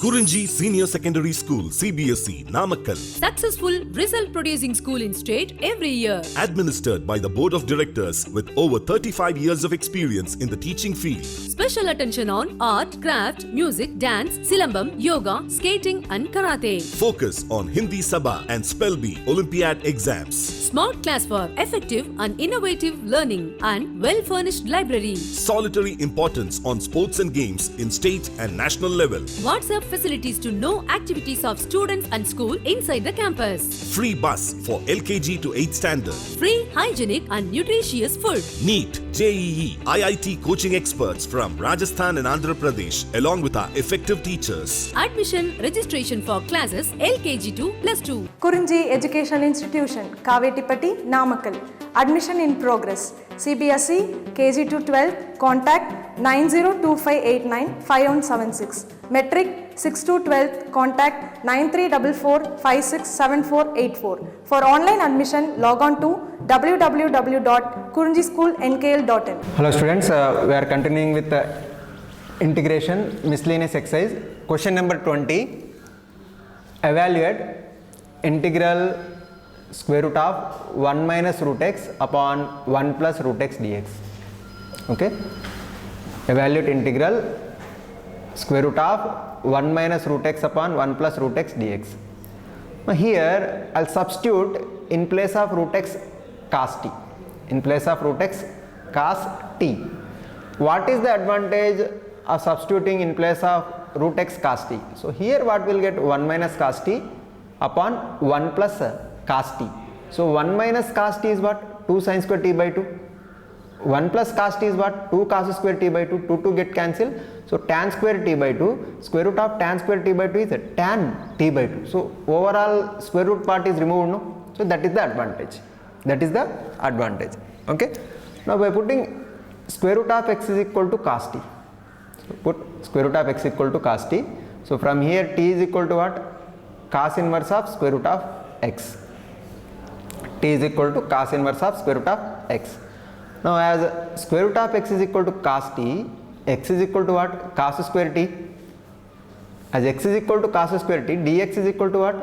Kurinji Senior Secondary School, CBSE, Namakkal. Successful result producing school in state every year. Administered by the Board of Directors with over 35 years of experience in the teaching field. Special attention on art, craft, music, dance, silambam, yoga, skating and karate. Focus on Hindi Sabha and Spell Bee Olympiad exams. Smart class for effective and innovative learning and well-furnished library. Solitary importance on sports and games in state and national level. WhatsApp facilities to know activities of students and school inside the campus. Free bus for LKG to 8th standard. Free, hygienic and nutritious food. NEET, JEE, IIT coaching experts from Rajasthan and Andhra Pradesh along with our effective teachers. Admission registration for classes LKG to +2. Kurinji Education Institution, Kavetipatti, Namakkal. Admission in progress. CBSE, KG to 12, contact 9025895176. Metric 6 to 12, contact 9344567484. For online admission, log on to www.kurinjischoolnkl.in. Hello students, we are continuing with integration miscellaneous exercise. Question number 20. Evaluate integral square root of 1 minus root x upon 1 plus root x dx. Okay. Evaluate integral square root of 1 minus root x upon 1 plus root x dx. Now here I'll substitute in place of root x cos t. In place of root x cos t. What is the advantage of substituting in place of root x cos t? So here what will get 1 minus cos t upon 1 plus cos t. So 1 minus cos t is what? 2 sin square t by 2. 1 plus cos t is what? 2 cos square t by 2. 2 get cancelled. So tan square t by 2, square root of tan square t by 2 is tan t by 2. So overall square root part is removed, no? So that is the advantage. That is the advantage. Okay. Now by putting square root of x is equal to cos t. So put square root of x equal to cos t. So from here t is equal to what? Cos inverse of square root of x. T is equal to cos inverse of square root of x. Now as square root of x is equal to cos t, x is equal to what? Cos square t. As x is equal to cos square t, dx is equal to what?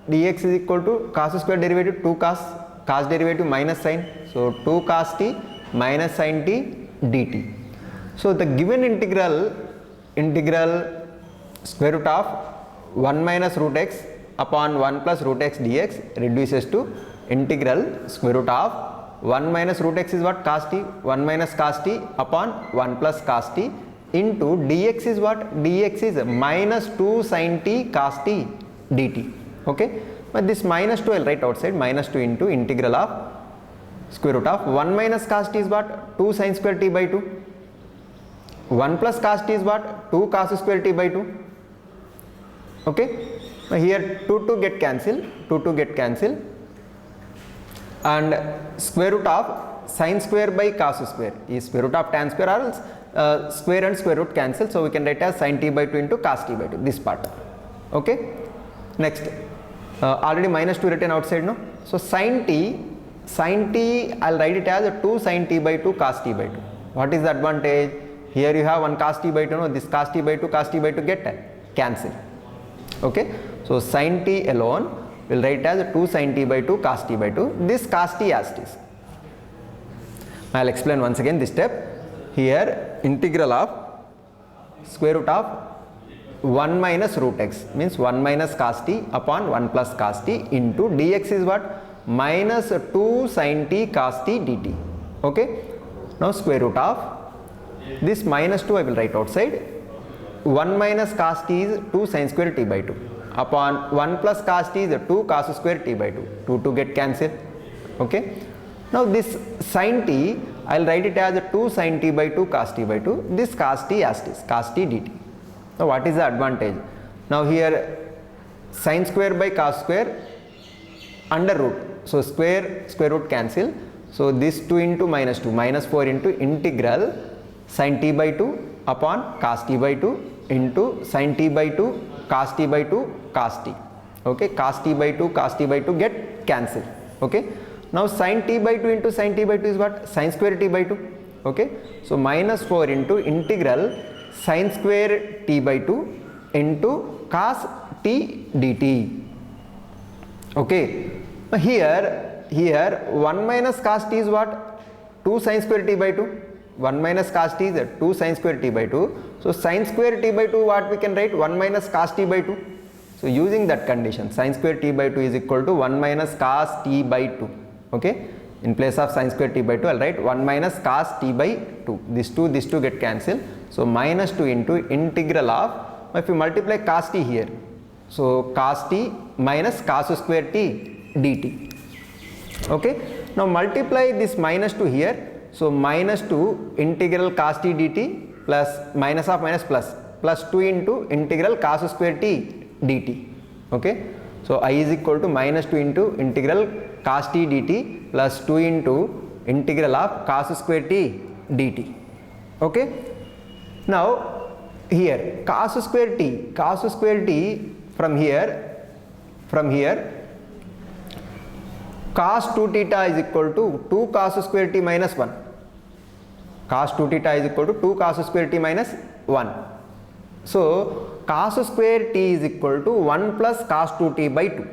Dx is equal to cos square derivative 2 cos, cos derivative minus sin. So 2 cos t minus sin t dt. So the given integral square root of 1 minus root x upon 1 plus root x dx reduces to integral square root of 1 minus root x is what? Cos t. 1 minus cos t upon 1 plus cos t into dx is what? Dx is minus 2 sin t cos t dt. Okay. But this minus 2 I will write outside. Minus 2 into integral of square root of 1 minus cos t is what? 2 sin square t by 2. 1 plus cos t is what? 2 cos square t by 2. Okay. Now here 2 get cancelled. 2 get cancelled. And square root of sin square by cos square is square root of tan square, or else square and square root cancel. So we can write as sin t by 2 into cos t by 2, this part. Okay. Next, already minus 2 written outside, no? So sin t I'll write it as 2 sin t by 2 cos t by 2. What is the advantage? Here you have 1 cos t by 2, no? This cos t by 2 get cancelled. Okay. So sin t alone will write as 2 sin t by 2 cos t by 2. This cos t as it is. I will explain once again this step. Here integral of square root of 1 minus root x means 1 minus cos t upon 1 plus cos t into dx is what? Minus 2 sin t cos t dt. Okay. Now square root of this minus 2 I will write outside. 1 minus cos t is 2 sin square t by 2 upon 1 plus cos t is 2 cos square t by 2. 2 get cancelled. Okay. Now this sin t I will write it as 2 sin t by 2 cos t by 2. This cos t as it is, cos t dt. Now what is the advantage? Now here sin square by cos square under root. So square root cancel. So this 2 into minus 2 minus 4 into integral sin t by 2 upon cos t by 2 into sin t by 2 cos t by 2 cos t. Okay. Cos t by 2 get cancelled. Okay. Now sin t by 2 into sin t by 2 is what? Sin square t by 2. Okay. So minus 4 into integral sin square t by 2 into cos t dt. Okay, here 1 minus cos t is what? 2 sin square t by 2. 1 minus cos t is 2 sin square t by 2. So sin square t by 2 what we can write? 1 minus cos t by 2. So using that condition, sin square t by 2 is equal to 1 minus cos t by 2. Okay, in place of sin square t by 2 I'll write 1 minus cos t by 2. These two get cancelled. So minus 2 into integral of, if you multiply cos t here, so cos t minus cos square t dt. Okay, now multiply this minus 2 here. So minus 2 integral cos t dt plus minus of minus plus 2 into integral cos square t dt. Okay, so I is equal to minus 2 into integral cos t dt plus 2 into integral of cos square t dt. Okay, now here cos square t from here cos 2 theta is equal to 2 cos square t minus 1. Cos 2 theta is equal to 2 cos square t minus 1. So cos square t is equal to 1 plus cos 2t by 2.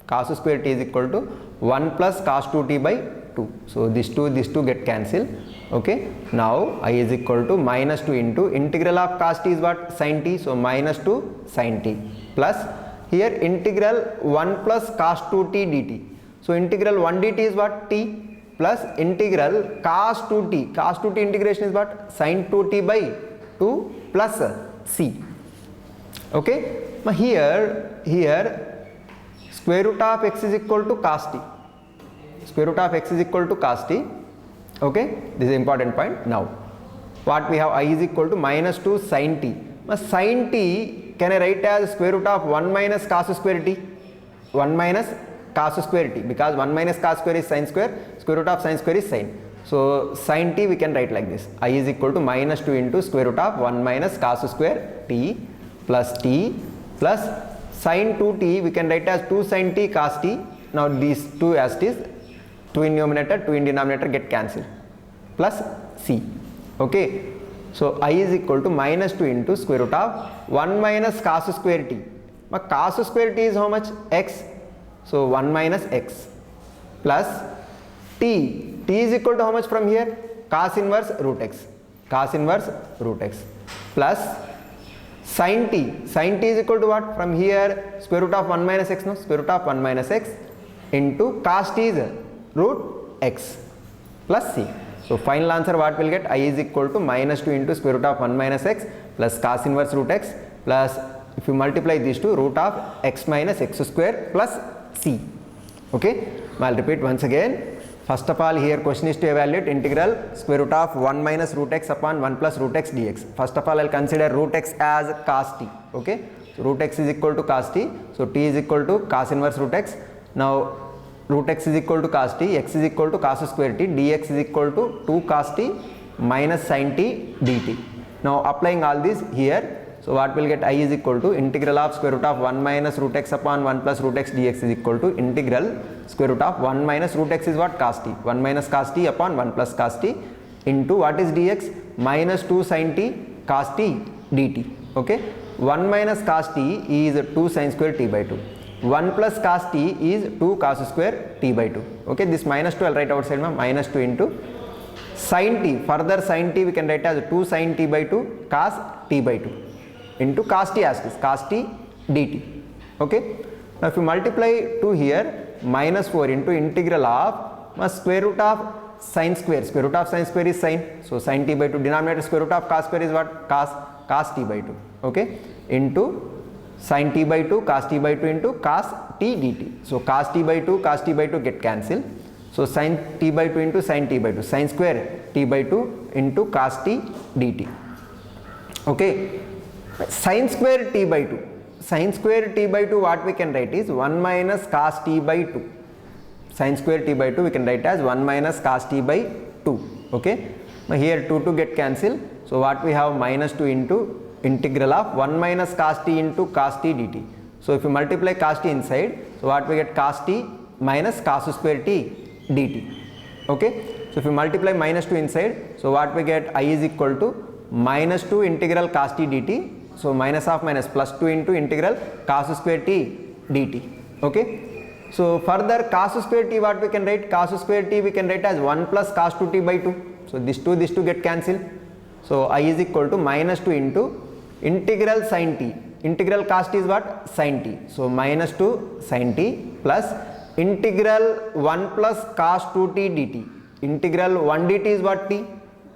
Cos square t is equal to 1 plus cos 2t by 2. So these two get cancelled. Okay, now I is equal to minus 2 into integral of cos t is what? Sin t. So minus 2 sin t plus here integral 1 plus cos 2t dt. So integral 1 dt is what? T plus integral cos 2t. Cos 2t integration is what? Sin 2t by 2 plus c. Okay, now here square root of x is equal to cos t. Square root of x is equal to cos t. Okay, this is important point. Now what we have? I is equal to minus 2 sin t. Now sin t can I write as square root of 1 minus cos square t? 1 minus cos square t, because 1 minus cos square is sin square, square root of sin square is sin. So sin t we can write like this. I is equal to minus 2 into square root of 1 minus cos square t plus sin 2t we can write as 2 sin t cos t. Now these two as it is, 2 in numerator 2 in denominator get cancelled plus c. Okay, so I is equal to minus 2 into square root of 1 minus cos square t. But cos square t is how much? X. So 1 minus x plus t is equal to how much from here? Cos inverse root x. Cos inverse root x plus sin t is equal to what? From here square root of 1 minus x, no? Square root of 1 minus x into cos t is root x plus c. So final answer what will get? I is equal to minus 2 into square root of 1 minus x plus cos inverse root x plus, if you multiply these two, root of x minus x square plus c. Okay, I'll repeat once again. First of all, here question is to evaluate integral square root of 1 minus root x upon 1 plus root x dx. First of all, I'll consider root x as cos t. Okay, so root x is equal to cos t. So t is equal to cos inverse root x. Now root x is equal to cos t, x is equal to cos square t, dx is equal to 2 cos t minus sin t dt. Now applying all this here, so what will get? I is equal to integral of square root of 1 minus root x upon 1 plus root x dx is equal to integral square root of 1 minus root x is what? Cos t. 1 minus cos t upon 1 plus cos t into what is dx? Minus 2 sin t cos t dt. Okay, 1 minus cos t is 2 sin square t by 2. 1 plus cos t is 2 cos square t by 2. Okay, this minus 2 I'll write outside, minus 2 into sin t. Further sin t we can write as 2 sin t by 2 cos t by 2 into cos t as this, cos t dt. Okay, now if you multiply 2 here, minus 4 into integral of square root of sin square. Square root of sin square is sin, so sin t by 2, denominator square root of cos square is what? Cos t by 2. Okay, into sin t by 2 cos t by 2 into cos t dt. So cos t by 2 cos t by 2 get cancelled. So sin t by 2 into sin t by 2, sin square t by 2 into cos t dt. Okay, sin square t by 2. Sin square t by 2 what we can write is 1 minus cos t by 2. Sin square t by 2 we can write as 1 minus cos t by 2. Okay, now here 2 get cancelled. So what we have? Minus 2 into integral of 1 minus cos t into cos t dt. So if you multiply cos t inside, so what we get? Cos t minus cos square t dt. Okay, so if you multiply minus 2 inside, so what we get? I is equal to minus 2 integral cos t dt So minus of minus plus 2 into integral cos square t dt. Okay. So further cos square t, what we can write? Cos square t we can write as 1 plus cos 2t by 2. So this 2 get cancelled. So I is equal to minus 2 into integral sin t. Integral cos t is what? Sin t. So minus 2 sin t plus integral 1 plus cos 2t dt. Integral 1 dt is what? T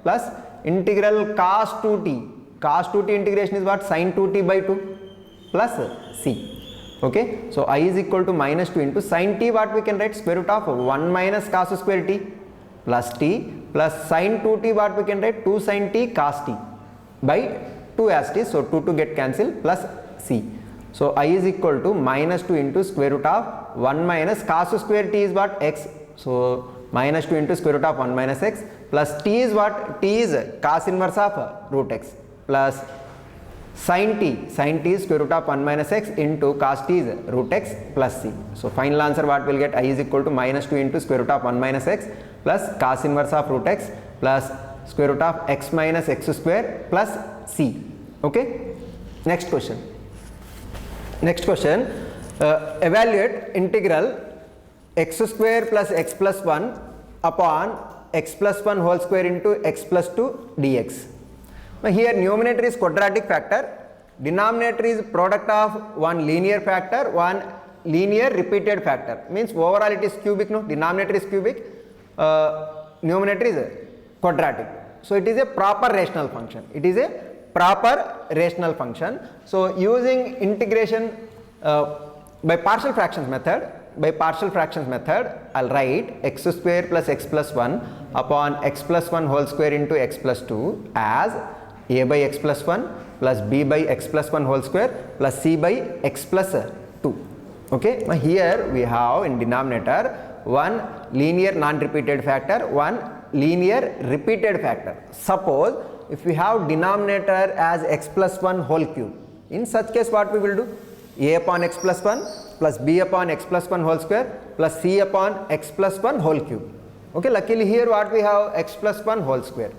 plus integral cos 2t. Cos 2t integration is what? Sin 2t by 2 plus c. Okay. So I is equal to minus 2 into sin t, what we can write? Square root of 1 minus cos square t plus t plus sin 2t, what we can write? 2 sin t cos t by 2 as t. So 2 get cancelled plus c. So I is equal to minus 2 into square root of 1 minus cos square t is what? X. So minus 2 into square root of 1 minus x plus t is what? T is cos inverse of root x plus sin t is square root of 1 minus x into cos t is root x plus c. So final answer what we'll get? I is equal to minus 2 into square root of 1 minus x plus cos inverse of root x plus square root of x minus x square plus c. Okay. Next question. Evaluate integral x square plus x plus 1 upon x plus 1 whole square into x plus 2 dx. Now here numerator is quadratic factor, denominator is product of one linear factor, one linear repeated factor. Means overall it is cubic, no? Denominator is cubic, numerator is quadratic. So it is a proper rational function. It is a proper rational function. So using integration by partial fractions method, I'll write x square plus x plus 1 upon x plus 1 whole square into x plus 2 as a by x plus 1 plus b by x plus 1 whole square plus c by x plus 2. Okay. Now here we have in denominator one linear non-repeated factor, one linear repeated factor. Suppose if we have denominator as x plus 1 whole cube, in such case what we will do? A upon x plus 1 plus b upon x plus 1 whole square plus c upon x plus 1 whole cube. Okay. Luckily here what we have? X plus 1 whole square.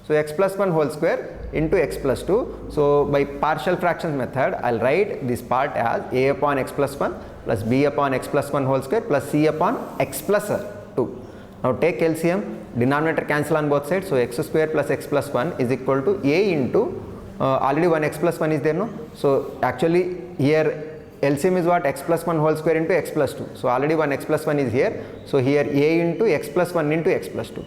So x plus 1 whole square into x plus 2. So by partial fractions method I'll write this part as a upon x plus 1 plus b upon x plus 1 whole square plus c upon x plus 2. Now take LCM, denominator cancel on both sides. So x square plus x plus 1 is equal to a into already one x plus 1 is there, no? So actually here LCM is what? X plus 1 whole square into x plus 2. So already one x plus 1 is here. So here a into x plus 1 into x plus 2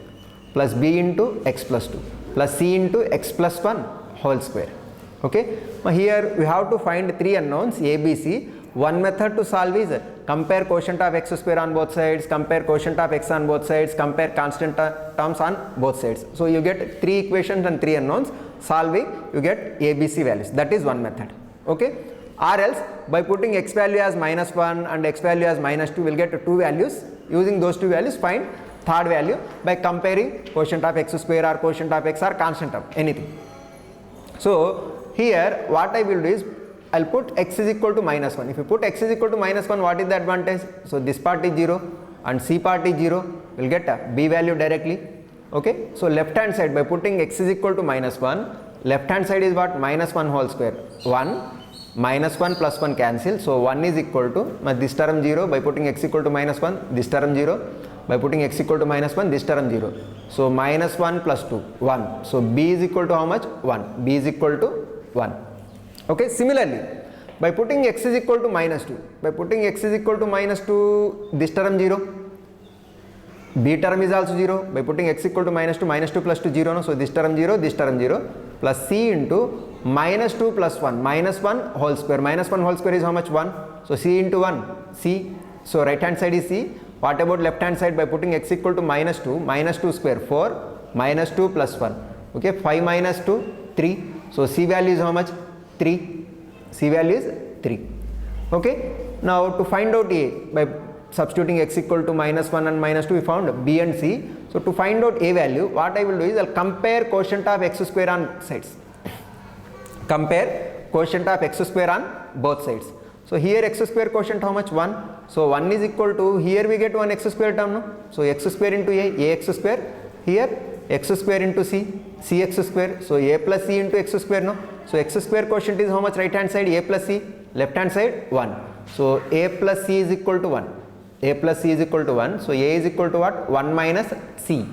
plus b into x plus 2 plus c into x plus 1 whole square. Okay. Now here we have to find three unknowns a, b, c. One method to solve is compare quotient of x square on both sides, compare quotient of x on both sides, compare constant terms on both sides. So you get three equations and three unknowns. Solving you get a, b, c values. That is one method. Okay. Or else by putting x value as minus 1 and x value as minus 2 will get two values. Using those two values find third value by comparing quotient of x square or quotient of x or constant term, anything. So here what I will do is I'll put x is equal to minus 1. If you put x is equal to minus 1, what is the advantage? So this part is 0 and c part is 0. We'll get a b value directly. Okay. So left hand side by putting x is equal to minus 1, left hand side is what? Minus 1 whole square. 1 minus 1 plus 1 cancel. So 1 is equal to this term 0 by putting x equal to minus 1, this term 0. By putting x equal to minus 1, this term 0. So minus 1 plus 2, 1. So b is equal to how much? 1. B is equal to 1. Okay. Similarly, by putting x is equal to minus 2, by putting x is equal to minus 2, this term 0. B term is also 0. By putting x equal to minus 2 plus 2, 0. No? So this term 0, this term 0 plus c into minus 2 plus 1, minus 1 whole square. Minus 1 whole square is how much? 1. So c into 1, c. So right hand side is c. What about left hand side? By putting x equal to minus 2 square 4, minus 2 plus 1. Okay, 5 minus 2, 3. So c value is how much? 3. C value is 3. Okay. Now to find out a, by substituting x equal to minus 1 and minus 2, we found b and c. So to find out a value, what I will do is I'll compare quotient of x square on sides. Compare quotient of x square on both sides. So here x square quotient how much? 1. So 1 is equal to, here we get one x square term, no? So x square into a x square, here x square into c. cx square. So a plus c into x square, no? So x square quotient is how much? Right hand side a plus c, left hand side 1. So a plus c is equal to 1. A plus c is equal to 1. So a is equal to what? 1 minus c.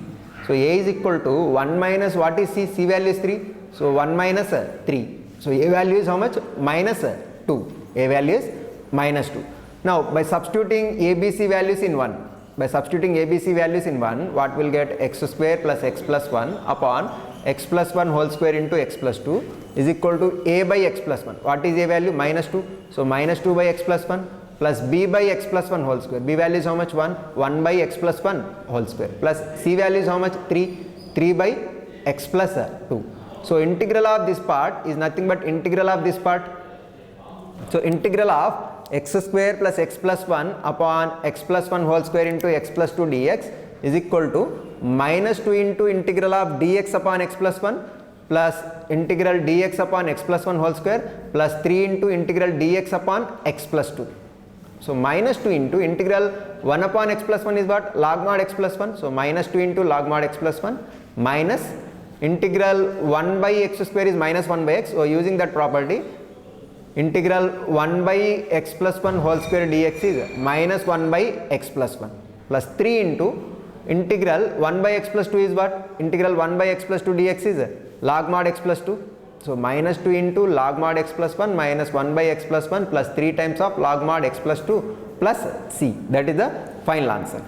So a is equal to 1 minus what is c? C value is 3. So 1 minus 3. So a value is how much? Minus 2. A value is minus 2. Now by substituting ABC values in 1, by substituting ABC values in 1, what will get? X square plus x plus 1 upon x plus 1 whole square into x plus 2 is equal to a by x plus 1. What is a value? Minus 2. So minus 2 by x plus 1 plus b by x plus 1 whole square. B value is how much? 1. 1 by x plus 1 whole square. Plus c value is how much? 3. 3 by x plus 2. So integral of this part is nothing but integral of this part. So integral of x square plus x plus 1 upon x plus 1 whole square into x plus 2 dx is equal to minus 2 into integral of dx upon x plus 1 plus integral dx upon x plus 1 whole square plus 3 into integral dx upon x plus 2. So minus 2 into integral 1 upon x plus 1 is what? Log mod x plus 1. So minus 2 into log mod x plus 1 minus integral 1 by x square is minus 1 by x. So using that property, integral 1 by x plus 1 whole square dx is minus 1 by x plus 1 plus 3 into integral 1 by x plus 2 is what? Integral 1 by x plus 2 dx is log mod x plus 2. So minus 2 into log mod x plus 1 minus 1 by x plus 1 plus 3 times of log mod x plus 2 plus c. That is the final answer.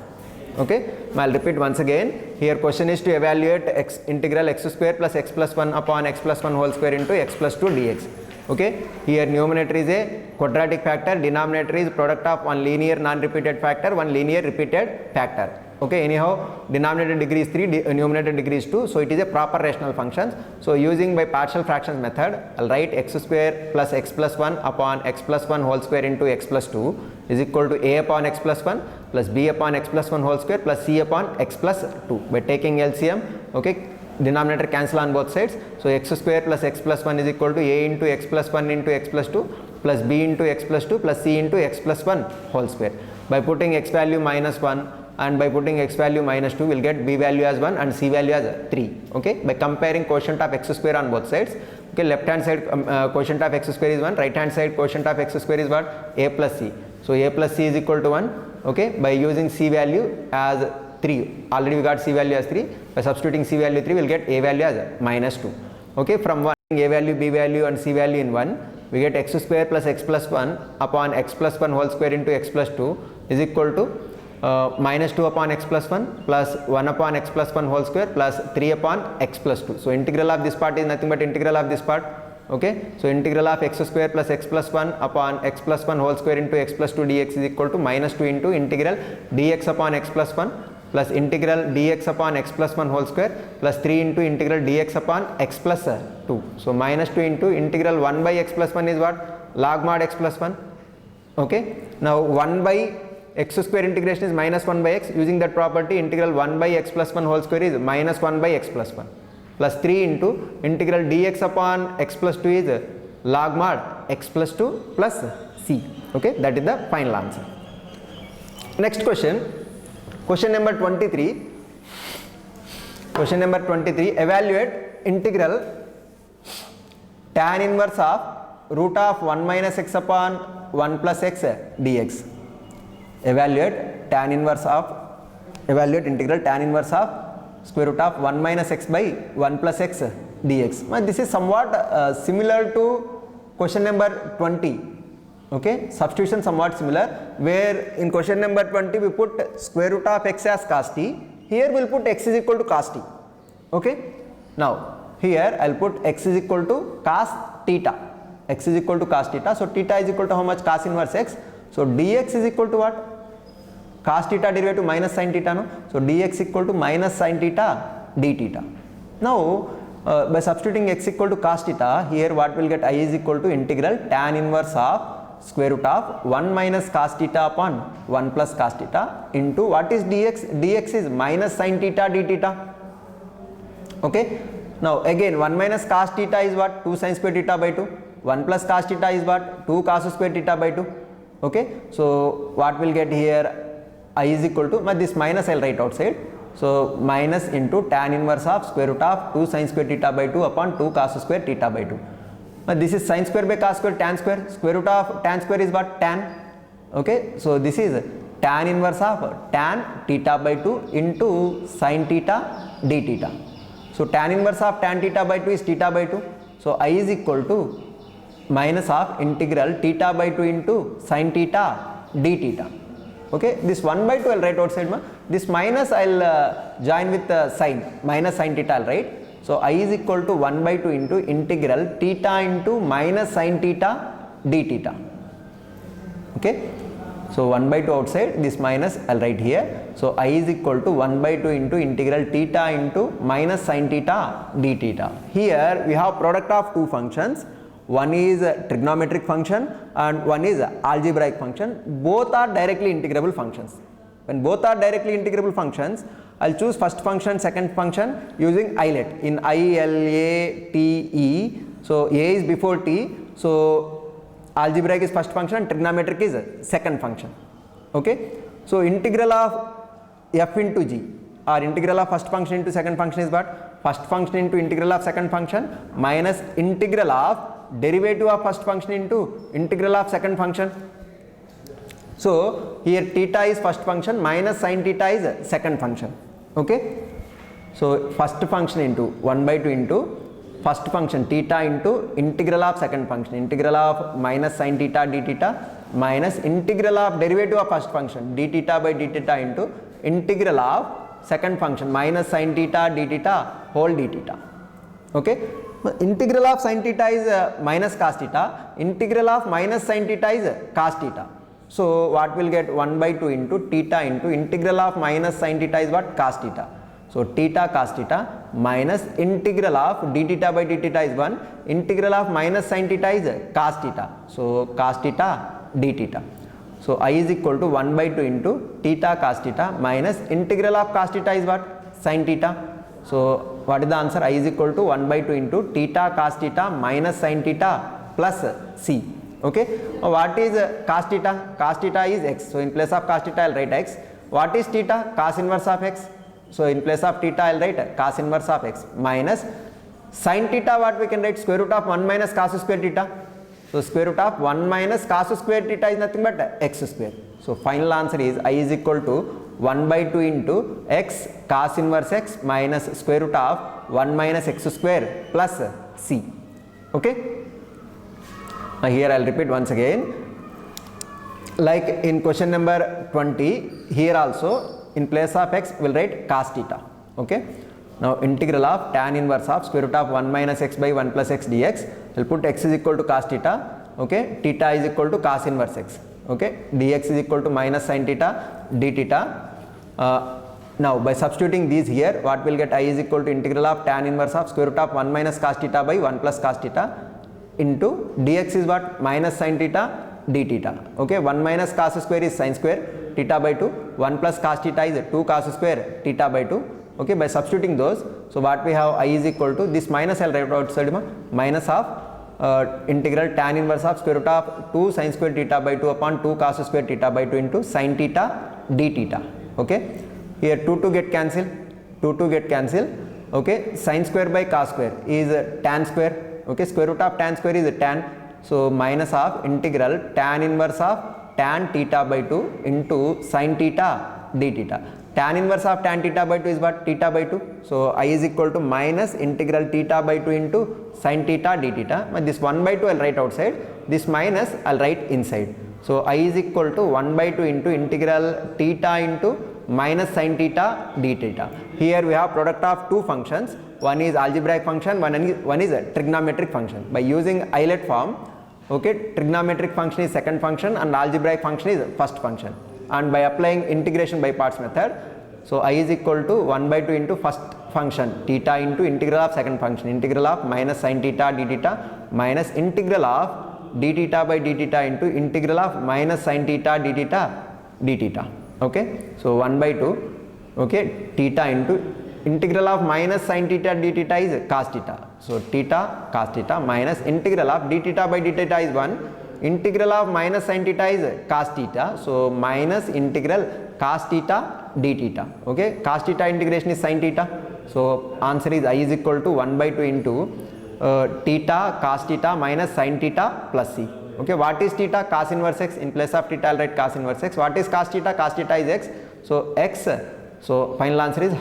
Okay, I'll repeat once again. Here question is to evaluate x integral x square plus x plus 1 upon x plus 1 whole square into x plus 2 dx. Okay, here numerator is a quadratic factor, denominator is product of one linear non-repeated factor, one linear repeated factor. Okay, anyhow denominator degree is 3, numerator degree is 2, so it is a proper rational function. So using by partial fractions method, I'll write x square plus x plus 1 upon x plus 1 whole square into x plus 2 is equal to a upon x plus 1 plus b upon x plus 1 whole square plus c upon x plus 2. By taking LCM, okay, denominator cancel on both sides. So x square plus x plus 1 is equal to a into x plus 1 into x plus 2 plus b into x plus 2 plus c into x plus 1 whole square. By putting x value minus 1 and by putting x value minus 2, we'll get b value as 1 and c value as 3. Okay, by comparing quotient of x square on both sides. Okay, left hand side quotient of x square is 1, right hand side quotient of x square is what? A plus c. So a plus c is equal to 1. Okay, by using c value as 3, already we got c value as 3. By substituting c value 3, we'll get a value as minus 2. Okay, from 1 a value, b value and c value in 1, we get x square plus x plus 1 upon x plus 1 whole square into x plus 2 is equal to minus 2 upon x plus 1 plus 1 upon x plus 1 whole square plus 3 upon x plus 2. So integral of this part is nothing but integral of this part. Okay, so integral of x square plus x plus 1 upon x plus 1 whole square into x plus 2 dx is equal to minus 2 into integral dx upon x plus 1 plus integral dx upon x plus 1 whole square plus 3 into integral dx upon x plus 2. So minus 2 into integral 1 by x plus 1 is what? Log mod x plus 1. Okay, now 1 by x square integration is minus 1 by x. Using that property, integral 1 by x plus 1 whole square is minus 1 by x plus 1 plus 3 into integral dx upon x plus 2 is log mod x plus 2 plus c. Okay, that is the final answer. Next question, question number 23. Question number 23, evaluate integral tan inverse of root of 1 minus x upon 1 plus x dx. Evaluate integral tan inverse of square root of 1 minus x by 1 plus x dx. Now, this is somewhat similar to question number 20. Okay, substitution somewhat similar, where in question number 20 we put square root of x as cos t. Here we will put x is equal to cos t. Okay, now here I will put x is equal to cos theta. X is equal to cos theta. So theta is equal to how much? Cos inverse x. So dx is equal to what? Cos theta derivative minus sin theta, no? So dx equal to minus sin theta d theta. Now by substituting x equal to cos theta, here what will get? I is equal to integral tan inverse of square root of 1 minus cos theta upon 1 plus cos theta into what is dx? Dx is minus sin theta d theta. Okay, now again 1 minus cos theta is what? 2 sin square theta by 2. 1 plus cos theta is what? 2 cos square theta by 2. Okay, so what will get here? I is equal to, this minus I will write outside. So minus into tan inverse of square root of 2 sin square theta by 2 upon 2 cos square theta by 2. Now this is sin square by cos square tan square. Square root of tan square is what? Tan. Okay, so this is tan inverse of tan theta by 2 into sin theta d theta. So tan inverse of tan theta by 2 is theta by 2. So I is equal to minus of integral theta by 2 into sin theta d theta. Okay, this 1 by 2 I will write outside. This minus I will join with sin, minus sin theta I will write. So I is equal to 1 by 2 into integral theta into minus sin theta d theta. Okay, so 1 by 2 outside, this minus I will write here. So I is equal to 1 by 2 into integral theta into minus sin theta d theta. Here we have product of two functions. One is a trigonometric function and one is a algebraic function. Both are directly integrable functions. When both are directly integrable functions, I will choose first function, second function using ilet in ILATE. So A is before T. So algebraic is first function and trigonometric is second function. Okay. So integral of f into g or integral of first function into second function is what? First function into integral of second function minus integral of derivative of first function into integral of second function. So here theta is first function minus sin theta is second function. Okay. So first function into 1 by 2 into first function theta into integral of second function, integral of minus sin theta d theta minus integral of derivative of first function d theta by d theta into integral of second function minus sin theta d theta whole d theta. Okay. Integral of sin theta is minus cos theta, integral of minus sin theta is cos theta. So what will get 1 by 2 into theta into integral of minus sin theta is what? Cos theta. So theta cos theta minus integral of d theta by d theta is 1, integral of minus sin theta is cos theta. So cos theta d theta. So I is equal to 1 by 2 into theta cos theta minus integral of cos theta is what? Sin theta. So what is the answer? I is equal to 1 by 2 into theta cos theta minus sin theta plus c. Okay. What is cos theta? Cos theta is x. So in place of cos theta I will write x. What is theta? Cos inverse of x. So in place of theta I will write cos inverse of x minus sin theta. What we can write? Square root of 1 minus cos square theta. So square root of 1 minus cos square theta is nothing but x square. So final answer is I is equal to 1 by 2 into x cos inverse x minus square root of 1 minus x square plus c. Okay. Now here I will repeat once again. Like in question number 20, here also in place of x we will write cos theta. Okay. Now integral of tan inverse of square root of 1 minus x by 1 plus x dx. We will put x is equal to cos theta. Okay. Theta is equal to cos inverse x. Okay. Dx is equal to minus sin theta d theta. Now by substituting these here, what will get? I is equal to integral of tan inverse of square root of 1 minus cos theta by 1 plus cos theta into dx is what? Minus sin theta d theta. Okay. 1 minus cos square is sin square theta by 2. 1 plus cos theta is 2 cos square theta by 2. Okay. By substituting those, so what we have? I is equal to this minus I will write outside minus of integral tan inverse of square root of 2 sin square theta by 2 upon 2 cos square theta by 2 into sin theta d theta. Okay. Here 2 get cancelled, 2 get cancelled. Okay. Sin square by cos square is tan square. Okay. Square root of tan square is tan. So minus of integral tan inverse of tan theta by 2 into sin theta d theta. Tan inverse of tan theta by 2 is what? Theta by 2. So I is equal to minus integral theta by 2 into sin theta d theta. But this 1 by 2 I will write outside. This minus I will write inside. So I is equal to 1 by 2 into integral theta into minus sin theta d theta. Here we have product of two functions. One is algebraic function, one is a trigonometric function. By using Euler form, okay, trigonometric function is second function and algebraic function is first function. And by applying integration by parts method, so I is equal to 1 by 2 into first function theta into integral of second function, integral of minus sin theta d theta minus integral of d theta by d theta into integral of minus sin theta d theta d theta. Okay. So 1 by 2, okay, theta into integral of minus sin theta d theta is cos theta. So theta cos theta minus integral of d theta by d theta is 1, integral of minus sin theta is cos theta. So minus integral cos theta d theta. Okay, cos theta integration is sin theta. So answer is I is equal to 1 by 2 into theta cos theta minus sin theta plus c. Okay, what is theta? Cos inverse x. In place of theta I'll write cos inverse x. What is cos theta? Cos theta is x. So x, so final answer is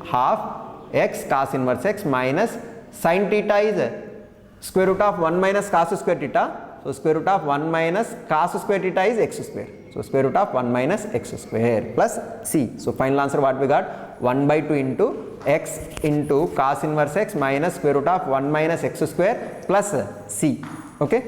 half x cos inverse x minus sin theta is square root of 1 minus cos square theta. So square root of 1 minus cos square theta is x square. So square root of 1 minus x square plus c. So final answer what we got? 1 by 2 into x into cos inverse x minus square root of 1 minus x square plus c. Okay.